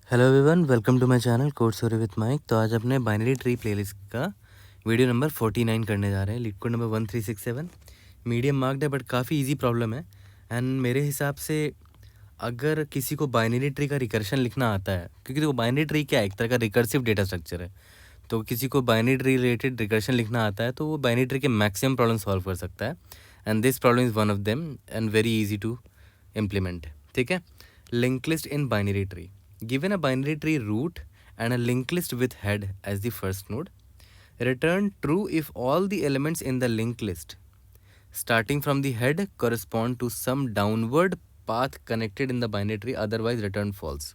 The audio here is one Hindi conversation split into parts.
Hello everyone, welcome to my channel code story with Mike. तो आज अपने बाइनरी ट्री प्लेलिस्ट का वीडियो नंबर 49 करने जा रहे हैं। LeetCode number 1367 medium marked है बट काफ़ी इजी प्रॉब्लम है। एंड मेरे हिसाब से अगर किसी को बाइनरी ट्री का रिकर्शन लिखना आता है, क्योंकि वो बाइनरी ट्री क्या है, एक तरह का रिकर्सिव डेटा स्ट्रक्चर है, तो किसी को बाइनरी ट्री रिलेटेड रिकर्शन लिखना आता है तो वो बाइनरी ट्री के मैक्सिमम प्रॉब्लम सॉल्व कर सकता है। And this problem is one of them and very easy to implement. ठीक है, link list in binary tree. Given a binary tree root and a linked list with head as the first node, return true if all the elements in the linked list starting from the head correspond to some downward path connected in the binary tree, otherwise return false.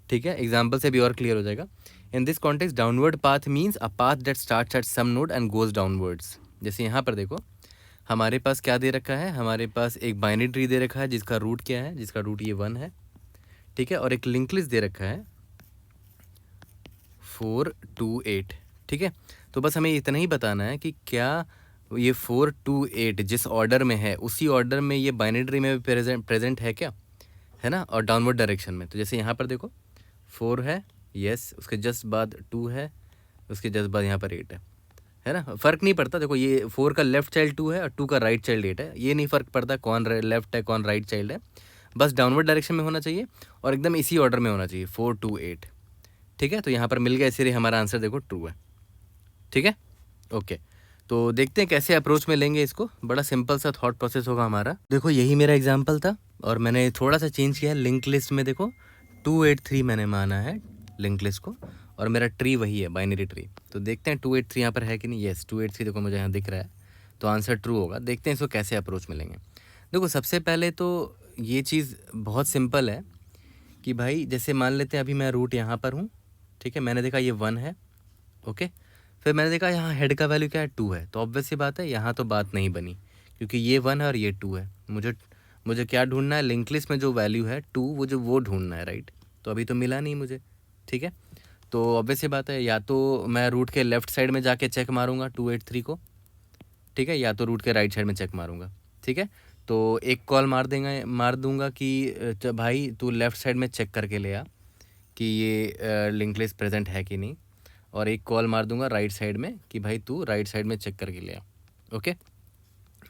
ठीक है, एग्जाम्पल से भी और क्लियर हो जाएगा। In this context downward path means a path that starts at some node and goes downwards. जैसे यहाँ पर देखो, हमारे पास क्या दे रखा है, हमारे पास एक बाइनरी ट्री दे रखा है जिसका रूट क्या है, जिसका रूट ये 1 है। ठीक है, और एक लिंक लिस्ट दे रखा है 4 2 8। ठीक है, तो बस हमें इतना ही बताना है कि क्या ये 4 2 8 जिस ऑर्डर में है उसी ऑर्डर में ये बाइनरी ट्री में भी प्रेजेंट है क्या, है ना, और डाउनवर्ड डायरेक्शन में। तो जैसे यहाँ पर देखो 4 है, यस, उसके जस्ट बाद 2 है, उसके जस्ट बाद यहाँ पर 8 है ना। फ़र्क नहीं पड़ता, देखो ये 4 का लेफ्ट चाइल्ड 2 है और 2 का राइट चाइल्ड 8 है, ये नहीं फ़र्क पड़ता कौन लेफ्ट है कौन राइट चाइल्ड है, बस डाउनवर्ड डायरेक्शन में होना चाहिए और एकदम इसी ऑर्डर में होना चाहिए 4 2 8। ठीक है, तो यहाँ पर मिल गया, इसीलिए हमारा आंसर देखो ट्रू है। ठीक है, ओके, तो देखते हैं कैसे अप्रोच में लेंगे इसको। बड़ा सिंपल सा थॉट प्रोसेस होगा हमारा। देखो यही मेरा एग्जाम्पल था और मैंने थोड़ा सा चेंज किया है। लिंक लिस्ट में देखो 283 मैंने माना है लिंक लिस्ट को, और मेरा ट्री वही है, बाइनरी ट्री। तो देखते हैं 283 यहाँ पर है कि नहीं। येस, 283 देखो मुझे यहाँ दिख रहा है, तो आंसर ट्रू होगा। देखते हैं इसको कैसे अप्रोच में लेंगे। देखो सबसे पहले तो ये चीज़ बहुत सिंपल है कि भाई जैसे मान लेते हैं अभी मैं रूट यहाँ पर हूँ। ठीक है, मैंने देखा ये 1 है, ओके, फिर मैंने देखा यहाँ हेड का वैल्यू क्या है, 2 है, तो ऑब्वियस सी बात है यहाँ तो बात नहीं बनी, क्योंकि ये 1 है और ये 2 है। मुझे क्या ढूंढना है, लिंक लिस्ट में जो वैल्यू है 2, वो ढूंढना है, राइट। तो अभी तो मिला नहीं मुझे। ठीक है, तो ऑब्वियस सी बात है, या तो मैं रूट के लेफ्ट साइड में जाके चेक मारूंगा 283 को, ठीक है, या तो रूट के राइट साइड में चेक मारूंगा। ठीक है, तो एक कॉल मार दूंगा कि भाई तू लेफ़्ट साइड में चेक करके ले आ कि ये लिंक लिस्ट प्रेजेंट है कि नहीं, और एक कॉल मार दूंगा राइट साइड में कि भाई तू राइट साइड में चेक करके ले आ। ओके,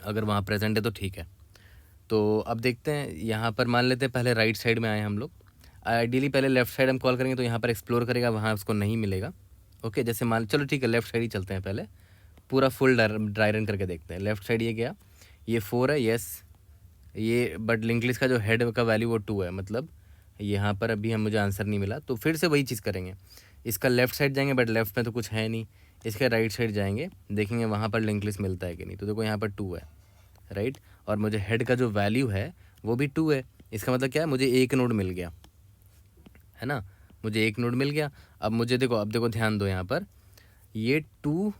अगर वहाँ प्रेजेंट है तो ठीक है। तो अब देखते हैं, यहाँ पर मान लेते हैं पहले राइट साइड में आए हम लोग। आइडियली पहले लेफ़्ट साइड हम कॉल करेंगे तो यहाँ पर एक्सप्लोर करेगा, वहाँ उसको नहीं मिलेगा। ओके, जैसे मान चलो ठीक है, लेफ़्ट साइड ही चलते हैं, पहले पूरा फुल ड्राई रन करके देखते हैं। लेफ़्ट साइड ये गया, ये 4 है, यस, ये बट लिंक लिस्ट का जो हेड का वैल्यू वो 2 है, मतलब यहाँ पर अभी मुझे आंसर नहीं मिला। तो फिर से वही चीज़ करेंगे, इसका लेफ़्ट साइड जाएंगे बट लेफ़्ट में तो कुछ है नहीं, इसके राइट साइड जाएंगे, देखेंगे वहाँ पर लिंक लिस्ट मिलता है कि नहीं। तो देखो यहाँ पर 2 है, राइट, और मुझे हेड का जो वैल्यू है वो भी 2 है। इसका मतलब क्या है, मुझे एक नोड मिल गया, है ना, मुझे एक नोड मिल गया। अब मुझे देखो, अब देखो ध्यान दो, यहाँ पर ये 2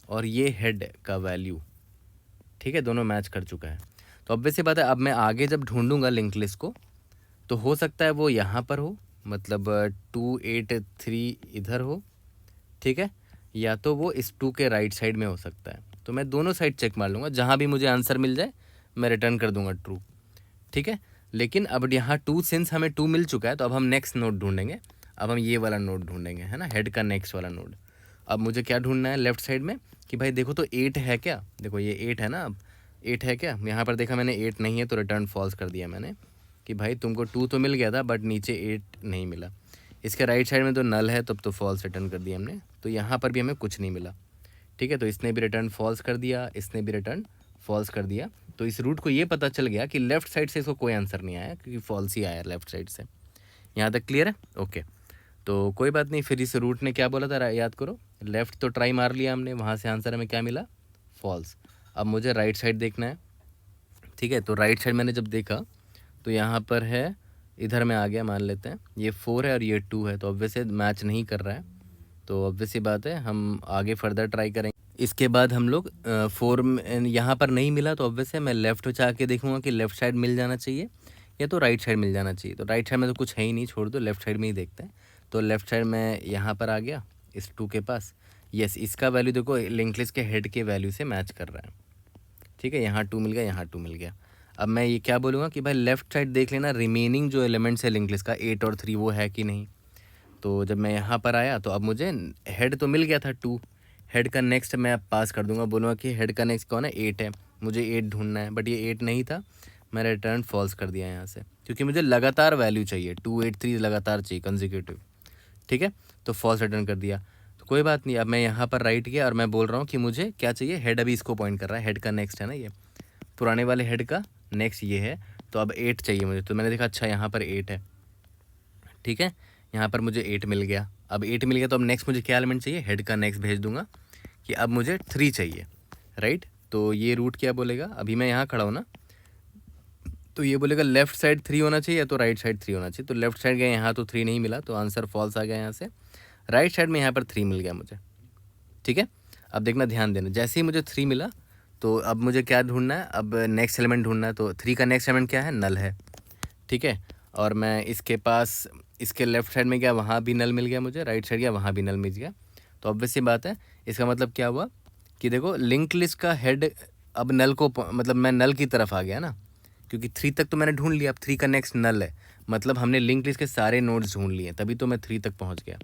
और ये हेड का वैल्यू, ठीक है, दोनों मैच कर चुका है। तो ऑब्वियस सी बात है, अब मैं आगे जब ढूंढूंगा लिंक लिस्ट को तो हो सकता है वो यहाँ पर हो, मतलब 283 इधर हो, ठीक है, या तो वो इस 2 के राइट साइड में हो सकता है। तो मैं दोनों साइड चेक मार लूँगा, जहाँ भी मुझे आंसर मिल जाए मैं रिटर्न कर दूंगा ट्रू। ठीक है, लेकिन अब यहाँ 2 सिंस हमें 2 मिल चुका है तो अब हम नेक्स्ट नोड ढूंढेंगे। अब हम ये वाला नोड ढूंढेंगे, है ना, हेड का नेक्स्ट वाला नोड। अब मुझे क्या ढूंढना है लेफ्ट साइड में कि भाई देखो तो 8 है क्या, देखो ये 8 है ना, अब 8 है क्या, यहाँ पर देखा मैंने 8 नहीं है तो रिटर्न फॉल्स कर दिया मैंने कि भाई तुमको 2 तो मिल गया था बट नीचे 8 नहीं मिला। इसके राइट साइड में तो नल है, तब तो फॉल्स रिटर्न कर दिया हमने, तो यहाँ पर भी हमें कुछ नहीं मिला। ठीक है, तो इसने भी रिटर्न फॉल्स कर दिया, इसने भी रिटर्न फॉल्स कर दिया। तो इस रूट को ये पता चल गया कि लेफ़्ट साइड से इसको कोई आंसर नहीं आया, क्योंकि फॉल्स ही आया लेफ़्ट साइड से। यहाँ तक क्लियर है? ओके, तो कोई बात नहीं। फिर इस रूट ने क्या बोला था, याद करो, लेफ़्ट तो ट्राई मार लिया हमने, वहाँ से आंसर हमें क्या मिला, फॉल्स। अब मुझे राइट साइड देखना है। ठीक है, तो राइट साइड मैंने जब देखा तो यहाँ पर है, इधर में आ गया, मान लेते हैं ये 4 है और ये 2 है, तो ऑब्वियसली मैच नहीं कर रहा है, तो ऑब्वियस सी बात है हम आगे फर्दर ट्राई करेंगे। इसके बाद हम लोग 4 यहाँ पर नहीं मिला तो ऑब्वियस है मैं लेफ़्ट में आके देखूंगा कि लेफ़्ट साइड मिल जाना चाहिए या तो राइट साइड मिल जाना चाहिए। तो राइट साइड में तो कुछ है ही नहीं, छोड़ दो, लेफ़्ट साइड में ही देखते हैं। तो लेफ़्ट साइड में यहाँ पर आ गया इस 2 के पास, यस, इसका वैल्यू देखो लिंक लिस्ट के हेड के वैल्यू से मैच कर रहा है। ठीक है, यहाँ 2 मिल गया, यहाँ 2 मिल गया। अब मैं ये क्या बोलूँगा कि भाई लेफ़्ट साइड देख लेना रिमेनिंग जो एलिमेंट्स है लिंक लिस्ट का 8 और 3 वो है कि नहीं। तो जब मैं यहाँ पर आया तो अब मुझे हेड तो मिल गया था 2, हेड का नेक्स्ट मैं अब पास कर दूंगा, बोलूँगा कि हेड का नेक्स्ट कौन है 8 है, मुझे 8 ढूंढना है, बट ये 8 नहीं था, मैंने रिटर्न फॉल्स कर दिया यहाँ से, क्योंकि मुझे लगातार वैल्यू चाहिए 2 8 3 लगातार चाहिए कंसेक्यूटिव। ठीक है, तो फॉल्स रिटर्न कर दिया। तो कोई बात नहीं, अब मैं यहाँ पर राइट किया और मैं बोल रहा हूँ कि मुझे क्या चाहिए, हेड अभी इसको पॉइंट कर रहा है, हेड का नेक्स्ट है ना ये, पुराने वाले हेड का नेक्स्ट ये है, तो अब 8 चाहिए मुझे। तो मैंने देखा अच्छा यहाँ पर 8 है, ठीक है, यहाँ पर मुझे 8 मिल गया। अब 8 मिल गया तो अब नेक्स्ट मुझे क्या एलिमेंट चाहिए, हेड का नेक्स्ट भेज दूंगा कि अब मुझे 3 चाहिए, राइट। तो ये रूट क्या बोलेगा, अभी मैं यहाँ खड़ा हूँ ना, तो ये बोलेगा लेफ्ट साइड 3 होना चाहिए या तो राइट साइड 3 होना चाहिए। तो लेफ्ट साइड गया, यहाँ तो 3 नहीं मिला, तो आंसर फॉल्स आ गया यहाँ से। राइट साइड में यहाँ पर 3 मिल गया मुझे, ठीक है। अब देखना, ध्यान देना, जैसे ही मुझे 3 मिला तो अब मुझे क्या ढूंढना है, अब नेक्स्ट एलिमेंट ढूंढना है। तो 3 का नेक्स्ट एलिमेंट क्या है, नल है, ठीक है। और मैं इसके पास, इसके लेफ्ट साइड में गया, वहाँ भी नल मिल गया मुझे, राइट साइड गया, वहाँ भी नल मिल गया। तो ऑब्वियस सी बात है, इसका मतलब क्या हुआ कि देखो लिंक लिस्ट का हेड अब नल को, मतलब मैं नल की तरफ आ गया ना, क्योंकि 3 तक तो मैंने ढूंढ लिया, अब 3 का नेक्स्ट नल है, मतलब हमने लिंक लिस्ट के सारे नोड्स ढूंढ लिए, तभी तो मैं 3 तक पहुँच गया,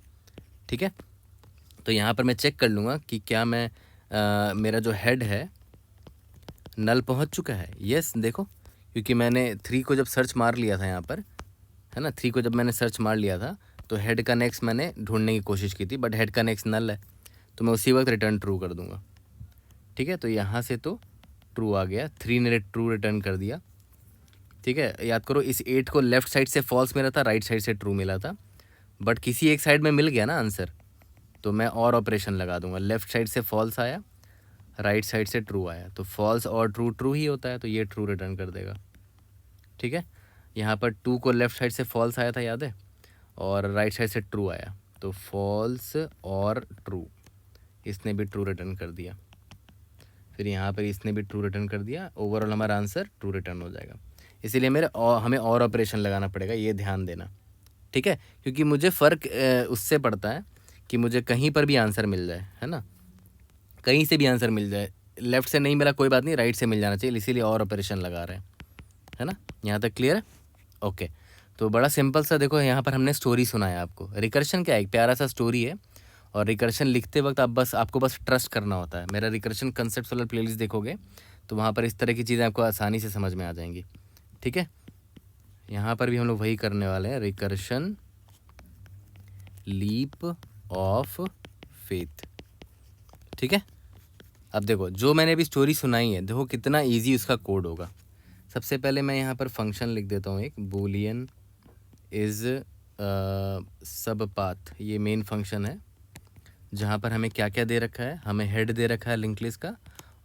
ठीक है। तो यहाँ पर मैं चेक कर लूँगा कि क्या मैं मेरा जो हेड है नल पहुँच चुका है। यस, देखो, क्योंकि मैंने 3 को जब सर्च मार लिया था यहाँ पर, है ना, 3 को जब मैंने सर्च मार लिया था तो हेड का नेक्स्ट मैंने ढूंढने की कोशिश की थी, बट हेड का नेक्स्ट नल है, तो मैं उसी वक्त रिटर्न ट्रू कर दूंगा, ठीक है। तो यहाँ से तो ट्रू आ गया, 3 ने ट्रू रिटर्न कर दिया, ठीक है। याद करो, इस 8 को लेफ्ट साइड से फॉल्स मिला था, राइट साइड से ट्रू मिला था, बट किसी एक साइड में मिल गया ना आंसर, तो मैं और ऑपरेशन लगा दूंगा, लेफ्ट साइड से फॉल्स आया, राइट साइड से ट्रू आया, तो फॉल्स और ट्रू ट्रू ही होता है, तो ये ट्रू रिटर्न कर देगा, ठीक है। यहाँ पर 2 को लेफ्ट साइड से फॉल्स आया था, याद है, और राइट साइड से ट्रू आया, तो फॉल्स और ट्रू, इसने भी ट्रू रिटर्न कर दिया, फिर यहाँ पर इसने भी ट्रू रिटर्न कर दिया, ओवरऑल हमारा आंसर ट्रू रिटर्न हो जाएगा। इसीलिए हमें और ऑपरेशन लगाना पड़ेगा, ये ध्यान देना, ठीक है, क्योंकि मुझे फ़र्क उससे पड़ता है कि मुझे कहीं पर भी आंसर मिल जाए, है ना, कहीं से भी आंसर मिल जाए, लेफ्ट से नहीं मिला कोई बात नहीं, राइट से मिल जाना चाहिए, इसीलिए और ऑपरेशन लगा रहे हैं, है ना। यहाँ तक क्लियर है, ओके। तो बड़ा सिंपल सा, देखो यहाँ पर हमने स्टोरी सुनाया आपको, रिकर्शन क्या है, एक प्यारा सा स्टोरी है, और रिकर्शन लिखते वक्त आपको बस ट्रस्ट करना होता है। मेरा रिकर्शन कंसेप्ट वाला प्लेलिस्ट देखोगे तो वहाँ पर इस तरह की चीज़ें आपको आसानी से समझ में आ जाएंगी, ठीक है। यहाँ पर भी हम लोग वही करने वाले हैं, रिकर्शन लीप ऑफ फेथ, ठीक है। अब देखो, जो मैंने अभी स्टोरी सुनाई है, देखो कितना ईजी उसका कोड होगा। सबसे पहले मैं यहाँ पर फंक्शन लिख देता हूँ, एक बूलियन इज़ सब पाथ, ये मेन फंक्शन है, जहाँ पर हमें क्या क्या दे रखा है, हमें हेड दे रखा है लिंक लिस्ट का,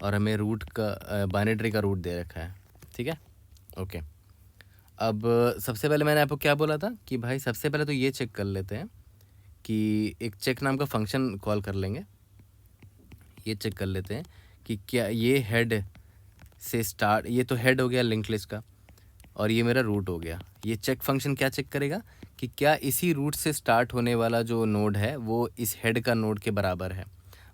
और हमें रूट का बाइनरी का रूट दे रखा है, ठीक है, ओके। अब सबसे पहले मैंने आपको क्या बोला था कि भाई सबसे पहले तो ये चेक कर लेते हैं कि एक चेक नाम का फंक्शन कॉल कर लेंगे, ये चेक कर लेते हैं कि क्या ये हेड से स्टार्ट, ये तो हेड हो गया लिंक लिस्ट का, और ये मेरा रूट हो गया। ये चेक फंक्शन क्या चेक करेगा कि क्या इसी रूट से स्टार्ट होने वाला जो नोड है वो इस हेड का नोड के बराबर है।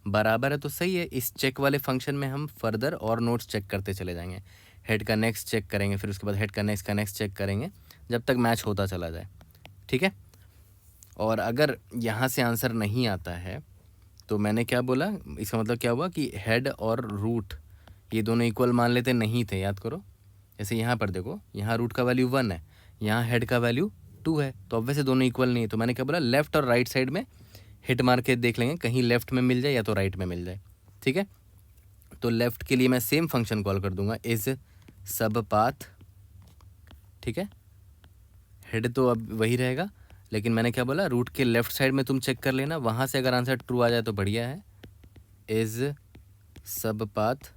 बराबर है तो सही है, इस चेक वाले फंक्शन में हम फर्दर और नोड्स चेक करते चले जाएंगे, हेड का नेक्स्ट चेक करेंगे, फिर उसके बाद हेड का नेक्स्ट चेक करेंगे, जब तक मैच होता चला जाए, ठीक है। और अगर यहाँ से आंसर नहीं आता है तो मैंने क्या बोला, इसका मतलब क्या हुआ कि हेड और रूट ये दोनों इक्वल मान लेते नहीं थे, याद करो। जैसे यहाँ पर देखो, यहाँ रूट का वैल्यू 1 है, यहाँ हेड का वैल्यू 2 है, तो ऑब्वियसली दोनों इक्वल नहीं है। तो मैंने क्या बोला, लेफ्ट और राइट साइड में हिट मार के देख लेंगे, कहीं लेफ्ट में मिल जाए या तो राइट में मिल जाए, ठीक है। तो लेफ्ट के लिए मैं सेम फंक्शन कॉल कर दूंगा, इज सब पाथ, ठीक है। हेड तो अब वही रहेगा, लेकिन मैंने क्या बोला, रूट के लेफ्ट साइड में तुम चेक कर लेना, वहाँ से अगर आंसर ट्रू आ जाए तो बढ़िया है, इज सब पाथ।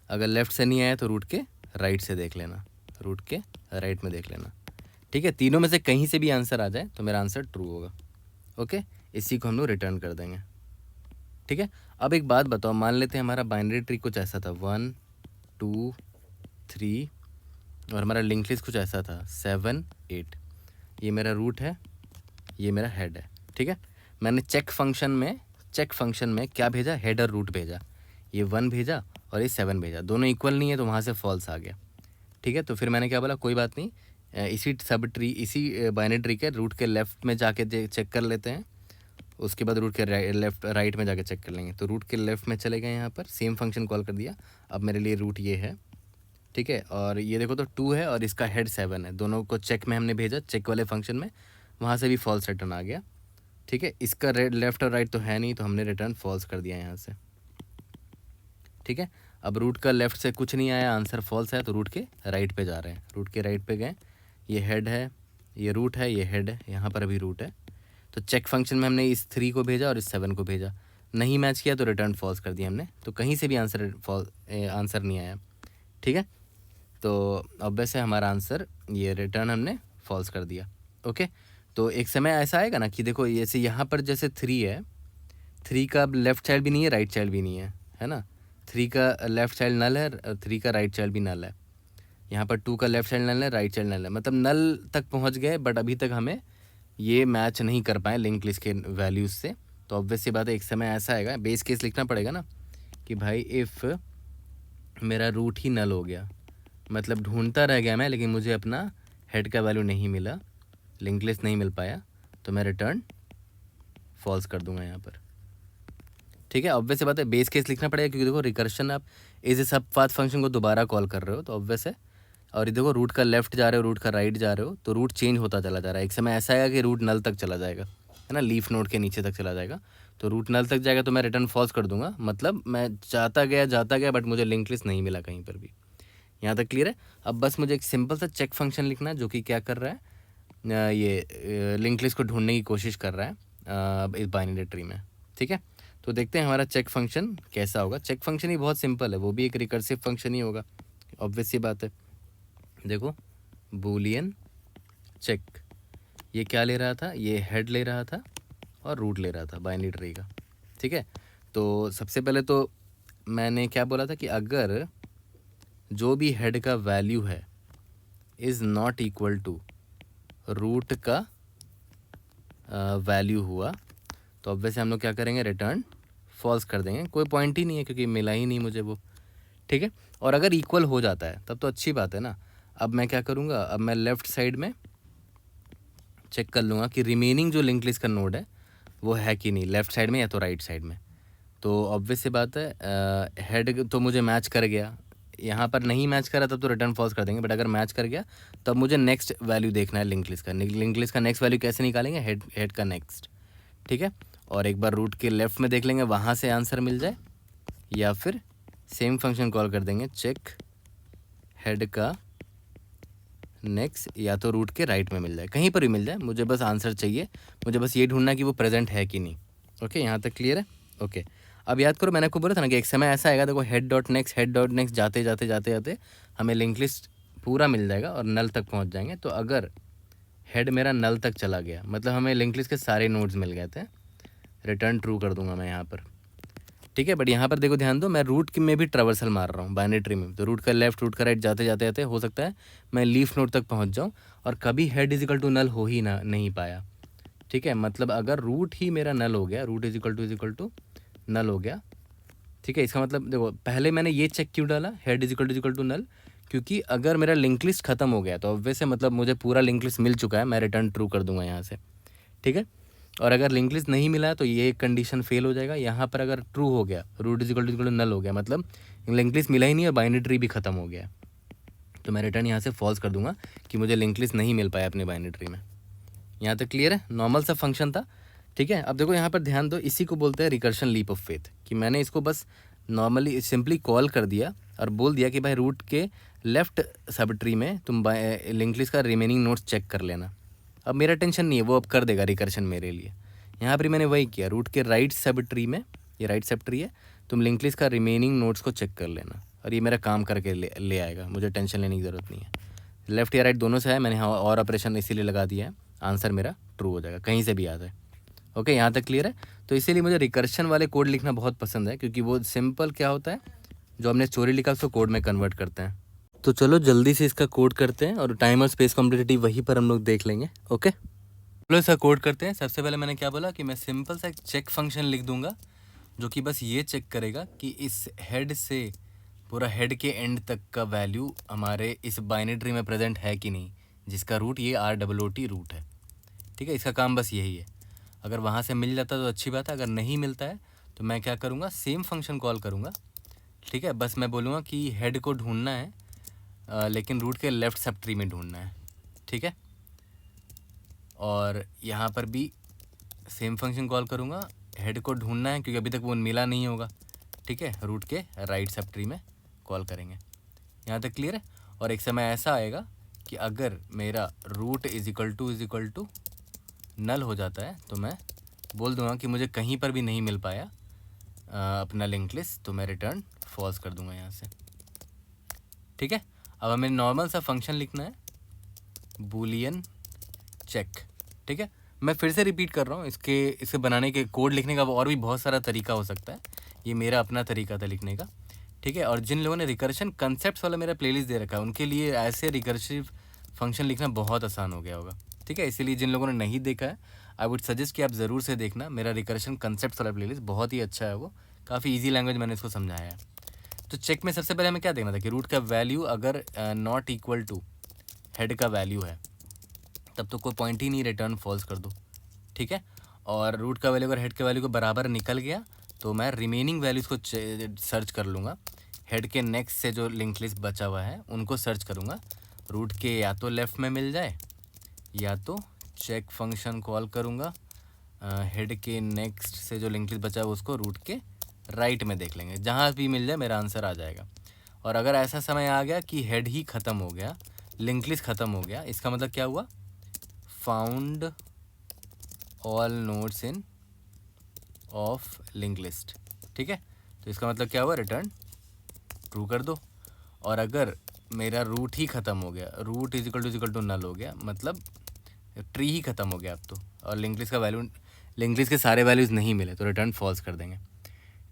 अगर लेफ्ट से नहीं आया तो रूट के राइट से देख लेना, रूट के राइट में देख लेना, ठीक है। तीनों में से कहीं से भी आंसर आ जाए तो मेरा आंसर ट्रू होगा, ओके। इसी को हम लोग रिटर्न कर देंगे, ठीक है। अब एक बात बताओ, मान लेते हैं हमारा बाइनरी ट्री कुछ ऐसा था, 1 2 3, और हमारा लिंक लिस्ट कुछ ऐसा था 7 8, ये मेरा रूट है, ये मेरा हेड है, ठीक है। मैंने चेक फंक्शन में क्या भेजा, हेड और रूट भेजा, ये 1 भेजा और ये 7 भेजा, दोनों इक्वल नहीं है तो वहाँ से फॉल्स आ गया। ठीक है, तो फिर मैंने क्या बोला, कोई बात नहीं, इसी सब ट्री, इसी बाइनरी ट्री के रूट के लेफ़्ट में जाके चेक कर लेते हैं, उसके बाद रूट के लेफ्ट राइट में जाके चेक कर लेंगे। तो रूट के लेफ़्ट में चले गए, यहाँ पर सेम फंक्शन कॉल कर दिया। अब मेरे लिए रूट ये है, ठीक है, और ये देखो तो 2 है और इसका हेड 7 है, दोनों को चेक में हमने भेजा, चेक वाले फंक्शन में, वहाँ से भी फॉल्स रिटर्न आ गया। ठीक है, इसका लेफ्ट और राइट तो है नहीं, तो हमने रिटर्न फॉल्स कर दिया यहाँ से। ठीक है, अब रूट का लेफ्ट से कुछ नहीं आया, आंसर फॉल्स है, तो रूट के राइट पे जा रहे हैं, रूट के राइट पे गए, ये हेड है, ये रूट है, ये हेड है, यहाँ पर अभी रूट है। तो चेक फंक्शन में हमने इस 3 को भेजा और इस 7 को भेजा, नहीं मैच किया तो रिटर्न फॉल्स कर दिया हमने, तो कहीं से भी आंसर नहीं आया। ठीक है, तो ऑब्वियस है हमारा आंसर ये रिटर्न हमने फॉल्स कर दिया। ओके, तो एक समय ऐसा आएगा ना कि देखो जैसे यहाँ पर जैसे 3 है, 3 का लेफ्ट चाइल्ड भी नहीं है, राइट चाइल्ड भी नहीं है ना, 3 का लेफ्ट चाइल्ड नल है, 3 का राइट चाइल्ड भी नल है। यहाँ पर 2 का लेफ्ट चाइल्ड नल है, राइट चाइल्ड नल है, मतलब नल तक पहुँच गए, बट अभी तक हमें ये मैच नहीं कर पाए लिंक लिस्ट के वैल्यूज़ से। तो ऑब्वियस सी बात है, एक समय ऐसा आएगा, बेस केस लिखना पड़ेगा ना कि भाई इफ़ मेरा रूट ही नल हो गया, मतलब ढूंढता रह गया मैं, लेकिन मुझे अपना हेड का वैल्यू नहीं मिला, लिंक लिस्ट नहीं मिल पाया, तो मैं रिटर्न फॉल्स कर दूंगा यहाँ पर। ठीक है, ऑब्वियस बात है, बेस केस लिखना पड़ेगा, क्योंकि देखो रिकर्शन आप इस सब पाथ फंक्शन को दोबारा कॉल कर रहे हो, तो ऑब्वियस है। और ये देखो रूट का लेफ्ट जा रहे हो, रूट का राइट जा रहे हो, तो रूट चेंज होता चला जा रहा है, एक समय ऐसा आएगा कि रूट नल तक चला जाएगा, है ना, लीफ नोड के नीचे तक चला जाएगा, तो रूट नल तक जाएगा तो मैं रिटर्न फॉल्स कर दूंगा, मतलब मैं जाता गया, बट मुझे लिंक लिस्ट नहीं मिला कहीं पर भी। यहाँ तक क्लियर है। अब बस मुझे एक सिंपल सा चेक फंक्शन लिखना है, जो कि क्या कर रहा है, ये लिंक लिस्ट को ढूंढने की कोशिश कर रहा है इस बाइनरी ट्री में। ठीक है, तो देखते हैं हमारा चेक फंक्शन कैसा होगा। चेक फंक्शन ही बहुत सिंपल है, वो भी एक रिकर्सिव फंक्शन ही होगा, ऑब्वियस सी बात है। देखो बूलियन चेक, ये क्या ले रहा था, ये हेड ले रहा था और रूट ले रहा था बाइनरी ट्री का। ठीक है, तो सबसे पहले तो मैंने क्या बोला था कि अगर जो भी हेड का वैल्यू है is not equal to root का वैल्यू हुआ, तो अब वैसे हम लोग क्या करेंगे, रिटर्न फॉल्स कर देंगे, कोई पॉइंट ही नहीं है क्योंकि मिला ही नहीं मुझे वो। ठीक है, और अगर इक्वल हो जाता है तब तो अच्छी बात है ना। अब मैं क्या करूँगा, अब मैं लेफ़्ट साइड में चेक कर लूँगा कि रिमेनिंग जो लिंक लिस्ट का नोड है वो है कि नहीं, लेफ़्ट साइड में या तो राइट साइड में। तो ऑब्वियस सी बात है, हेड तो मुझे मैच कर गया, यहाँ पर नहीं मैच करा तब तो रिटर्न फॉल्स कर देंगे, बट अगर मैच कर गया तब मुझे नेक्स्ट वैल्यू देखना है लिंक लिस्ट का। लिंक लिस्ट का नेक्स्ट वैल्यू कैसे निकालेंगे, हेड का नेक्स्ट। ठीक है, और एक बार रूट के लेफ़्ट में देख लेंगे, वहाँ से आंसर मिल जाए, या फिर सेम फंक्शन कॉल कर देंगे, चेक हेड का नेक्स्ट, या तो रूट के राइट में मिल जाए, कहीं पर भी मिल जाए, मुझे बस आंसर चाहिए, मुझे बस ये ढूंढना कि वो प्रेजेंट है कि नहीं। ओके, यहाँ तक क्लियर है। ओके, अब याद करो मैंने आपको बोला था ना कि एक समय ऐसा आएगा, देखो हेड डॉट नेक्स्ट जाते जाते हमें लिंक लिस्ट पूरा मिल जाएगा और नल तक पहुँच जाएंगे। तो अगर हेड मेरा नल तक चला गया, मतलब हमें लिंक लिस्ट के सारे नोड्स मिल गए थे, रिटर्न ट्रू कर दूंगा मैं यहाँ पर। ठीक है, बट यहाँ पर देखो ध्यान दो, मैं रूट में भी ट्रैवर्सल मार रहा हूँ बाइनरी ट्री में, तो रूट का लेफ्ट रूट का राइट जाते जाते हो सकता है मैं लीफ नोड तक पहुँच जाऊँ और कभी head is equal to null हो ही ना नहीं पाया। ठीक है, मतलब अगर रूट ही मेरा नल हो गया, root is equal to null हो गया, ठीक है, इसका मतलब देखो पहले मैंने ये चेक क्यों डाला, head is equal to null, क्योंकि अगर मेरा लिंक लिस्ट खत्म हो गया तो वैसे मतलब मुझे पूरा लिंक लिस्ट मिल चुका है, मैं रिटर्न ट्रू कर दूंगा यहाँ से। ठीक है, और अगर लिंक लिस्ट नहीं मिला तो ये कंडीशन फेल हो जाएगा। यहाँ पर अगर ट्रू हो गया, root is equal to null हो गया, मतलब लिंक लिस्ट मिला ही नहीं और बाइनरी ट्री भी खत्म हो गया, तो मैं रिटर्न यहाँ से फॉल्स कर दूंगा कि मुझे लिंक लिस्ट नहीं मिल पाया अपने बाइनरी ट्री में। यहाँ तक क्लियर है, नॉर्मल सा फंक्शन था। ठीक है, अब देखो यहाँ पर ध्यान दो, इसी को बोलते हैं रिकर्शन लीप ऑफ फेथ, कि मैंने इसको बस नॉर्मली सिंपली कॉल कर दिया और बोल दिया कि भाई रूट के लेफ्ट सब ट्री में तुम लिंक लिस्ट का रिमेनिंग नोट्स चेक कर लेना। अब मेरा टेंशन नहीं है, वो अब कर देगा रिकर्शन मेरे लिए। यहाँ पर मैंने वही किया, रूट के राइट सब ट्री में, ये राइट सब ट्री है, तुम लिंक लिस्ट का रिमेनिंग नोट्स को चेक कर लेना, और ये मेरा काम करके ले आएगा, मुझे टेंशन लेने की ज़रूरत नहीं है। लेफ्ट या राइट दोनों से है, मैंने यहाँ और ऑपरेशन इसीलिए लगा दिया है, आंसर मेरा ट्रू हो जाएगा, कहीं से भी आता है। ओके, यहाँ तक क्लियर है। तो इसीलिए मुझे रिकर्शन वाले कोड लिखना बहुत पसंद है, क्योंकि वो सिंपल क्या होता है, जो हमने स्टोरी लिखा उसको कोड में कन्वर्ट करते हैं। तो चलो जल्दी से इसका कोड करते हैं, और टाइम और स्पेस कॉम्प्लेक्सिटी वहीं पर हम लोग देख लेंगे। ओके, चलो इसका कोड करते हैं। सबसे पहले मैंने क्या बोला कि मैं सिंपल सा एक चेक फंक्शन लिख दूंगा, जो कि बस ये चेक करेगा कि इस हेड से पूरा हेड के एंड तक का वैल्यू हमारे इस बाइनरी ट्री में प्रेजेंट है कि नहीं, जिसका रूट ये ROOT रूट है। ठीक है, इसका काम बस यही है। अगर वहाँ से मिल जाता तो अच्छी बात है, अगर नहीं मिलता है तो मैं क्या करूँगा, सेम फंक्शन कॉल करूँगा। ठीक है, बस मैं बोलूँगा कि हेड को ढूंढना है लेकिन रूट के लेफ़्ट सब ट्री में ढूंढना है। ठीक है, और यहाँ पर भी सेम फंक्शन कॉल करूँगा, हेड को ढूंढना है क्योंकि अभी तक वो मिला नहीं होगा। ठीक है, रूट के राइट सब ट्री में कॉल करेंगे। यहाँ तक क्लियर है। और एक समय ऐसा आएगा कि अगर मेरा root is equal to null हो जाता है तो मैं बोल दूंगा कि मुझे कहीं पर भी नहीं मिल पाया अपना लिंक लिस्ट, तो मैं रिटर्न फॉल्स कर दूंगा यहाँ से। ठीक है, अब हमें नॉर्मल सा फंक्शन लिखना है, बूलियन चेक। ठीक है, मैं फिर से रिपीट कर रहा हूँ, इसे बनाने के कोड लिखने का और भी बहुत सारा तरीका हो सकता है, ये मेरा अपना तरीका था लिखने का। ठीक है, और जिन लोगों ने रिकर्शन कंसेप्ट्स वाला मेरा प्लेलिस्ट दे रखा है उनके लिए ऐसे रिकर्सिव फंक्शन लिखना बहुत आसान हो गया होगा। ठीक है, इसीलिए जिन लोगों ने नहीं देखा है आई वुड सजेस्ट कि आप ज़रूर से देखना, मेरा रिकर्शन कंसेप्ट्स वाला प्लेलिस्ट बहुत ही अच्छा है, वो काफ़ी ईजी लैंग्वेज मैंने इसको समझाया है। तो चेक में सबसे पहले हमें क्या देखना था कि रूट का वैल्यू अगर नॉट इक्वल टू हेड का वैल्यू है तब तो कोई पॉइंट ही नहीं, रिटर्न फॉल्स कर दो। ठीक है, और रूट का वैल्यू अगर हेड के वैल्यू को बराबर निकल गया तो मैं रिमेनिंग वैल्यूज़ को सर्च कर लूँगा, हेड के नेक्स्ट से जो लिंक लिस्ट बचा हुआ है उनको सर्च करूँगा, रूट के या तो लेफ़्ट में मिल जाए या तो चेक फंक्शन कॉल करूँगा, हेड के नेक्स्ट से जो लिंक लिस्ट बचा है उसको रूट के राइट में देख लेंगे, जहाँ भी मिल जाए मेरा आंसर आ जाएगा। और अगर ऐसा समय आ गया कि हेड ही ख़त्म हो गया, लिंक लिस्ट ख़त्म हो गया, इसका मतलब क्या हुआ, found all nodes in of link list. ठीक है, तो इसका मतलब क्या हुआ, रिटर्न ट्रू कर दो। और अगर मेरा रूट ही ख़त्म हो गया, root is equal to null हो गया, मतलब ट्री ही ख़त्म हो गया अब तो, और लिंक लिस्ट का वैल्यू, लिंक लिस्ट के सारे वैल्यूज़ नहीं मिले तो रिटर्न फॉल्स कर देंगे।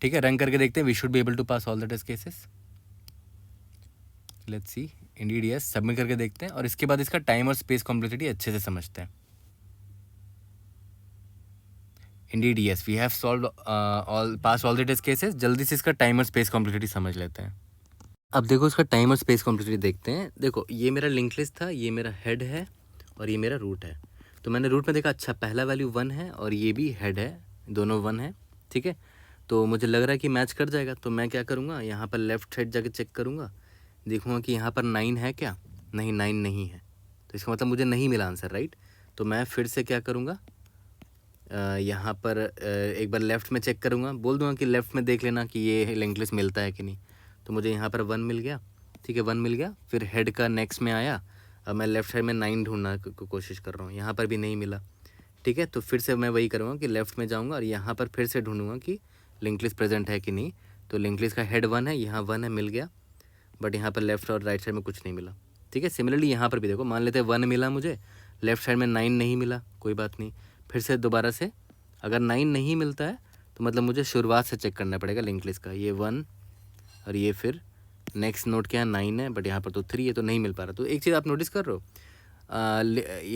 ठीक है, रन करके देखते हैं, we should be able to pass all the test cases. Let's see, indeed yes, submit करके देखते हैं और इसके बाद इसका टाइम और स्पेस कॉम्प्लेक्सिटी अच्छे से समझते हैं। Indeed yes, we have solve pass all the test cases. जल्दी से इसका टाइम और स्पेस कॉम्प्लेक्सिटी समझ लेते हैं। अब देखो इसका टाइम और स्पेस कॉम्प्लेक्सिटी देखते हैं। देखो ये मेरा लिंक लिस्ट था, ये मेरा हेड है और ये मेरा रूट है। तो मैंने रूट में देखा, अच्छा पहला वैल्यू 1 है और ये भी हेड है, दोनों 1 है। ठीक है, तो मुझे लग रहा है कि मैच कर जाएगा, तो मैं क्या करूँगा, यहाँ पर लेफ़्ट साइड जाके चेक करूँगा, देखूँगा कि यहाँ पर 9 है क्या, नहीं 9 नहीं है, तो इसका मतलब मुझे नहीं मिला आंसर, राइट। तो मैं फिर से क्या करूँगा, यहाँ पर एक बार लेफ़्ट में चेक करूँगा, बोल दूँगा कि लेफ़्ट में देख लेना कि ये लिंक लिस्ट मिलता है कि नहीं। तो मुझे यहाँ पर 1 मिल गया। ठीक है, 1 मिल गया, फिर हेड का नेक्स्ट में आया, अब मैं लेफ़्ट साइड में 9 ढूंढना कोशिश कर रहा हूँ, यहाँ पर भी नहीं मिला। ठीक है, तो फिर से मैं वही करूँगा कि लेफ़्ट में जाऊँगा और यहाँ पर फिर से ढूंढूंगा कि लिंक लिस्ट प्रेजेंट है कि नहीं। तो लिंक लिस्ट का हेड 1 है, यहाँ 1 है, मिल गया, बट यहाँ पर लेफ़्ट और राइट साइड में कुछ नहीं मिला। ठीक है, सिमिलरली यहाँ पर भी देखो, मान लेते हैं 1 मिला मुझे, लेफ़्ट साइड में 9 नहीं मिला, कोई बात नहीं, फिर से दोबारा से अगर 9 नहीं मिलता है तो मतलब मुझे शुरुआत से चेक करना पड़ेगा लिंक लिस्ट का, ये 1 और ये फिर नेक्स्ट नोड क्या है 9 है, बट यहाँ पर तो 3 है, तो नहीं मिल पा रहा। तो एक चीज़ आप नोटिस कर रहे हो,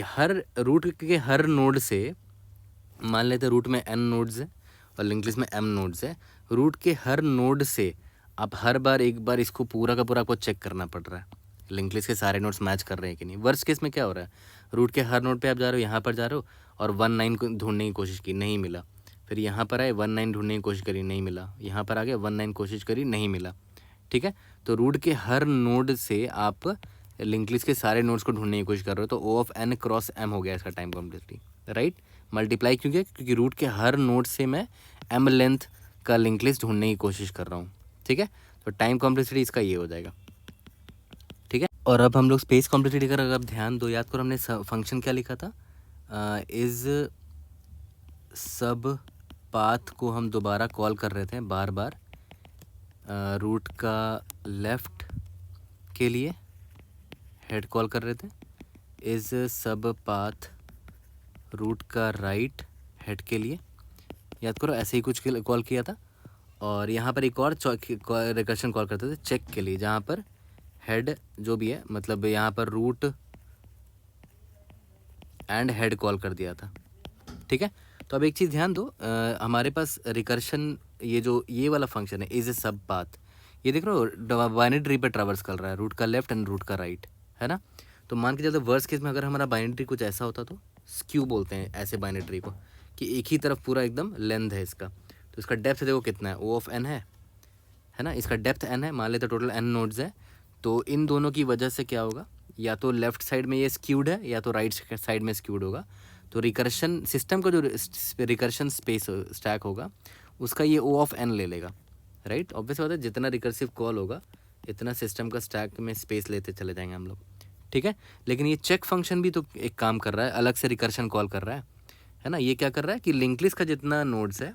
हर रूट के हर नोड से, मान लेते हैं रूट में n नोड्स है और लिंक लिस्ट में m नोड्स है, रूट के हर नोड से आप हर बार एक बार इसको पूरा का पूरा आपको चेक करना पड़ रहा है, लिंक लिस्ट के सारे नोड्स मैच कर रहे हैं कि नहीं। वर्स्ट केस में क्या हो रहा है, रूट के हर नोड पे आप जा रहे हो, यहाँ पर जा रहे हो और 19 को ढूंढने की कोशिश की, नहीं मिला, फिर यहाँ पर आए 19 ढूंढने की कोशिश करी, नहीं मिला, यहाँ पर आ गए 19 कोशिश करी, नहीं मिला। ठीक है, तो रूट के हर नोड से आप लिंक लिस्ट के सारे नोड्स को ढूंढने की कोशिश कर रहे हो, तो O of n cross m हो गया इसका टाइम कॉम्प्लेक्सिटी, राइट। मल्टीप्लाई क्यों किया, क्योंकि रूट के हर नोड से मैं m लेंथ का लिंक लिस्ट ढूंढने की कोशिश कर रहा हूँ। ठीक है, तो टाइम कॉम्प्लेक्सिटी इसका ये हो जाएगा। ठीक है, और अब हम लोग स्पेस कॉम्प्लेक्सिटी का अगर आप ध्यान दो, याद करो हमने फंक्शन क्या लिखा था, इज सब पाथ को हम दोबारा कॉल कर रहे थे बार बार, रूट का लेफ़्ट के लिए हेड कॉल कर रहे थे, इज सब पाथ रूट का राइट हेड के लिए, याद करो ऐसे ही कुछ कॉल किया था। और यहाँ पर एक और रिकर्शन कॉल करते थे चेक के लिए, जहाँ पर हेड जो भी है, मतलब यहाँ पर रूट एंड हेड कॉल कर दिया था। ठीक है, तो अब एक चीज़ ध्यान दो, हमारे पास रिकर्शन ये जो ये वाला फंक्शन है इज ए सब पाथ, ये देख रहे हो बाइनरी ट्री पे ट्रैवर्स कर रहा है, रूट का लेफ्ट एंड रूट का राइट, है ना। तो मान के चलते वर्स्ट केस में अगर हमारा बाइनरी ट्री कुछ ऐसा होता तो स्क्यू बोलते हैं ऐसे बाइनरी ट्री को, कि एक ही तरफ पूरा एकदम लेंथ है इसका। तो इसका डेप्थ देखो कितना है, ओ ऑफ एन है ना, इसका डेप्थ एन है, मान लेते टोटल एन नोड्स है। तो इन दोनों की वजह से क्या होगा, या तो लेफ्ट साइड में ये स्क्यूड है या तो राइट साइड में स्क्यूड होगा। तो रिकर्शन सिस्टम का जो रिकर्शन स्पेस स्टैक होगा उसका ये ओ ऑफ एन ले लेगा, राइट। ऑब्वियस बात है, जितना रिकर्सिव कॉल होगा इतना सिस्टम का स्टैक में स्पेस लेते चले जाएंगे हम लोग, ठीक है। लेकिन ये चेक फंक्शन भी तो एक काम कर रहा है, अलग से रिकर्शन कॉल कर रहा है ना। ये क्या कर रहा है कि लिंक लिस्ट का जितना नोड्स है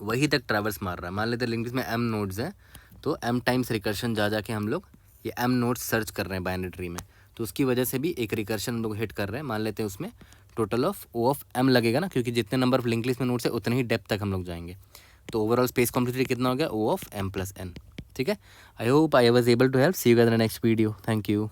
वही तक ट्रैवर्स मार रहा है। मान लेते हैं लिंक लिस्ट में एम नोड्स हैं, तो एम टाइम्स रिकर्शन जा के हम लोग ये एम नोड्स सर्च कर रहे हैं बाइनरी ट्री में, तो उसकी वजह से भी एक रिकर्शन हम लोग हिट कर रहे हैं। मान लेते हैं उसमें total of O of M लगेगा ना, क्योंकि जितने नंबर ऑफ लिंक लिस्ट में नोड्स है उतने ही डेप्थ तक हम लोग जाएंगे। तो ओवरऑल स्पेस कॉम्प्लेक्सिटी कितना हो गया, O of M plus N, ठीक है। I hope I was able to help. See you guys in the next video. Thank you.